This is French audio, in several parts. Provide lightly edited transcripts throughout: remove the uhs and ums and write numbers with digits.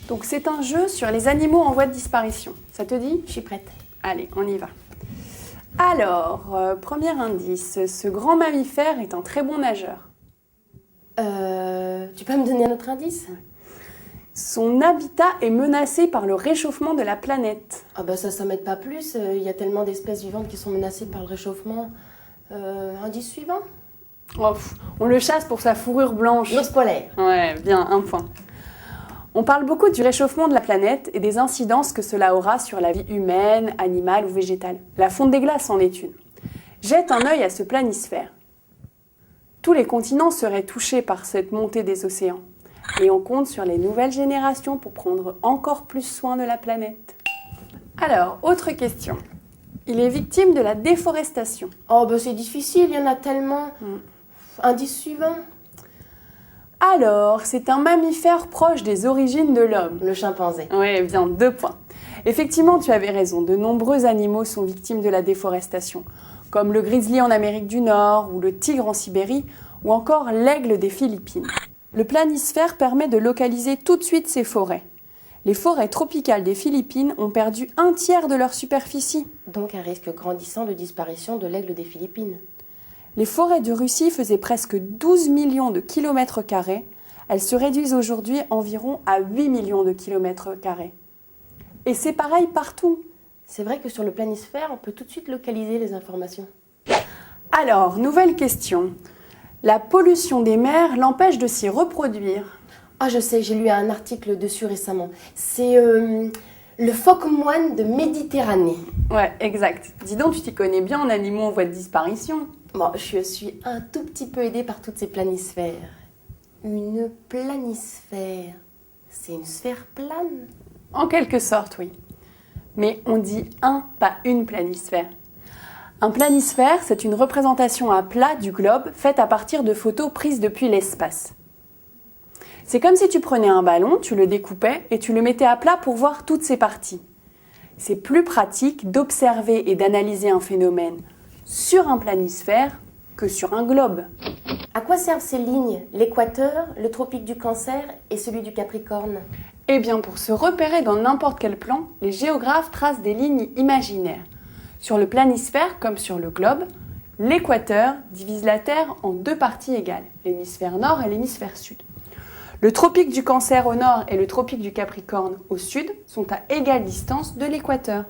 Donc c'est un jeu sur les animaux en voie de disparition. Ça te dit? Je suis prête. Allez, on y va. Alors, premier indice, ce grand mammifère est un très bon nageur. Tu peux me donner un autre indice? Son habitat est menacé par le réchauffement de la planète. Ah bah ça m'aide pas plus. Il y a tellement d'espèces vivantes qui sont menacées par le réchauffement. Indice suivant? Oh, on le chasse pour sa fourrure blanche. L'ours polaire. Ouais, bien, un point. On parle beaucoup du réchauffement de la planète et des incidences que cela aura sur la vie humaine, animale ou végétale. La fonte des glaces en est une. Jette un œil à ce planisphère. Tous les continents seraient touchés par cette montée des océans. Et on compte sur les nouvelles générations pour prendre encore plus soin de la planète. Alors, autre question. Il est victime de la déforestation. Oh bah c'est difficile, il y en a tellement. Indice suivant? Alors, c'est un mammifère proche des origines de l'homme. Le chimpanzé. Oui, bien, 2 points. Effectivement, tu avais raison, de nombreux animaux sont victimes de la déforestation, comme le grizzly en Amérique du Nord, ou le tigre en Sibérie, ou encore l'aigle des Philippines. Le planisphère permet de localiser tout de suite ces forêts. Les forêts tropicales des Philippines ont perdu 1/3 de leur superficie. Donc un risque grandissant de disparition de l'aigle des Philippines. Les forêts de Russie faisaient presque 12 millions de kilomètres carrés. Elles se réduisent aujourd'hui environ à 8 millions de kilomètres carrés. Et c'est pareil partout. C'est vrai que sur le planisphère, on peut tout de suite localiser les informations. Alors, nouvelle question. La pollution des mers l'empêche de s'y reproduire. Ah je sais, j'ai lu un article dessus récemment. C'est le phoque-moine de Méditerranée. Ouais, exact. Dis donc, tu t'y connais bien en animaux en voie de disparition. Bon, je suis un tout petit peu aidée par toutes ces planisphères. Une planisphère, c'est une sphère plane? En quelque sorte, oui. Mais on dit un, pas une planisphère. Un planisphère, c'est une représentation à plat du globe faite à partir de photos prises depuis l'espace. C'est comme si tu prenais un ballon, tu le découpais et tu le mettais à plat pour voir toutes ses parties. C'est plus pratique d'observer et d'analyser un phénomène sur un planisphère que sur un globe. À quoi servent ces lignes? L'équateur, le tropique du Cancer et celui du Capricorne? Eh bien, pour se repérer dans n'importe quel plan, les géographes tracent des lignes imaginaires. Sur le planisphère, comme sur le globe, l'équateur divise la Terre en 2 parties égales, l'hémisphère nord et l'hémisphère sud. Le tropique du Cancer au nord et le tropique du Capricorne au sud sont à égale distance de l'équateur.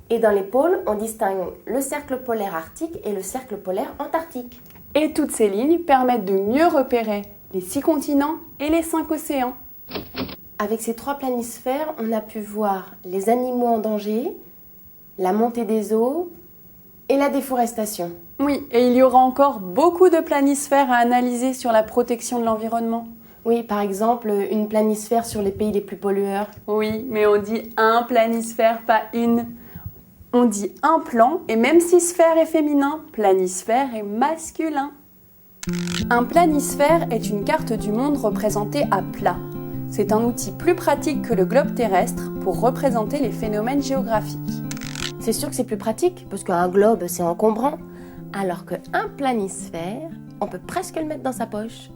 Et dans les pôles, on distingue le cercle polaire arctique et le cercle polaire antarctique. Et toutes ces lignes permettent de mieux repérer les 6 continents et les 5 océans. Avec ces 3 planisphères, on a pu voir les animaux en danger, la montée des eaux et la déforestation. Oui, et il y aura encore beaucoup de planisphères à analyser sur la protection de l'environnement. Oui, par exemple, une planisphère sur les pays les plus pollueurs. Oui, mais on dit un planisphère, pas une. On dit un plan, et même si sphère est féminin, planisphère est masculin. Un planisphère est une carte du monde représentée à plat. C'est un outil plus pratique que le globe terrestre pour représenter les phénomènes géographiques. C'est sûr que c'est plus pratique, parce qu'un globe, c'est encombrant, alors qu'un planisphère, on peut presque le mettre dans sa poche.